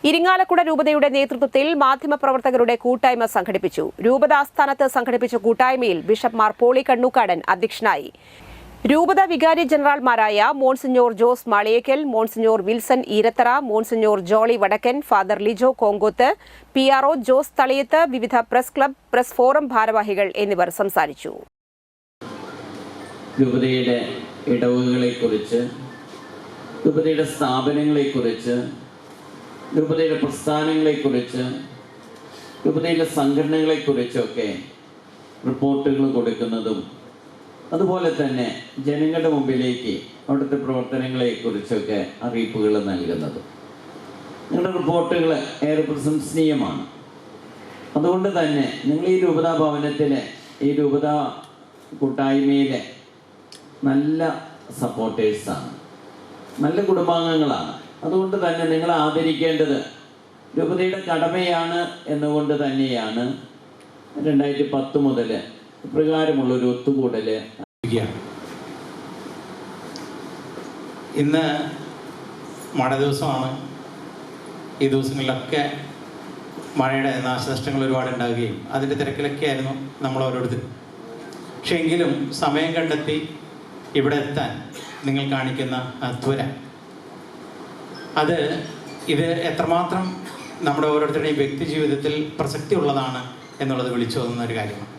ഇരിങ്ങാലക്കുട രൂപതയുടെ നേതൃത്വത്തിൽ മാധ്യമപ്രവർത്തകരുടെ കൂട്ടായ്മ സംഘടിപ്പിച്ചു. രൂപത ആസ്ഥാനത്ത് സംഘടിപ്പിച്ച കൂട്ടായ്മയിൽ ബിഷപ്പ് മാർ പോളി കണ്ണൂക്കാടൻ അധ്യക്ഷനായി. രൂപത വികാരി ജനറൽമാരായ monsignor Jose Maliyekkal, monsignor Wilson Eerathara, monsignor Jolly Vadakkan, father Lijo Kongoth, PRO Jose Thaliyath, വിവിധ പ്രസ് ക്ലബ്, പ്രസ് ഫോറം ഭാരവാഹികൾ എന്നിവർ സംസാരിച്ചു. രൂപതയുടെ ഇടവുകളെക്കുറിച്ച്, രൂപതയുടെ സ്ഥാപനങ്ങളെക്കുറിച്ച്, രൂപതയുടെ പ്രസ്ഥാനങ്ങളെക്കുറിച്ച്, രൂപതയിലെ സംഘടനകളെക്കുറിച്ചൊക്കെ റിപ്പോർട്ടുകൾ കൊടുക്കുന്നതും അതുപോലെ തന്നെ ജനങ്ങളുടെ മുമ്പിലേക്ക് അവിടുത്തെ പ്രവർത്തനങ്ങളെക്കുറിച്ചൊക്കെ അറിയിപ്പുകൾ നൽകുന്നതും നിങ്ങളുടെ റിപ്പോർട്ടുകൾ ഏറെ പ്രശംസനീയമാണ്. അതുകൊണ്ട് തന്നെ നിങ്ങൾ ഈ രൂപതാ ഭവനത്തിലെ, ഈ രൂപതാ കൂട്ടായ്മയിലെ നല്ല സപ്പോർട്ടേഴ്സാണ്, നല്ല കുടുംബാംഗങ്ങളാണ്. അതുകൊണ്ട് തന്നെ നിങ്ങളെ ആദരിക്കേണ്ടത് രൂപതയുടെ കടമയാണ് എന്നുകൊണ്ട് തന്നെയാണ് 2010 മുതൽ ഇപ്രകാരമുള്ളൊരു ഒത്തുകൂടൽ. ഇന്ന് മഴ ദിവസമാണ്. ഈ ദിവസങ്ങളിലൊക്കെ മഴയുടെ നാശനഷ്ടങ്ങൾ ഒരുപാട് ഉണ്ടാവുകയും അതിൻ്റെ തിരക്കിലൊക്കെ ആയിരുന്നു നമ്മൾ ഓരോരുത്തരും. പക്ഷേ എങ്കിലും സമയം കണ്ടെത്തി ഇവിടെ എത്താൻ നിങ്ങൾ കാണിക്കുന്ന ത്വര, ഇത് എത്രമാത്രം നമ്മുടെ ഓരോരുത്തരുടെയും വ്യക്തി ജീവിതത്തിൽ പ്രസക്തി ഉള്ളതാണ് എന്നുള്ളത് വിളിച്ചു തോന്നുന്ന ഒരു കാര്യമാണ്.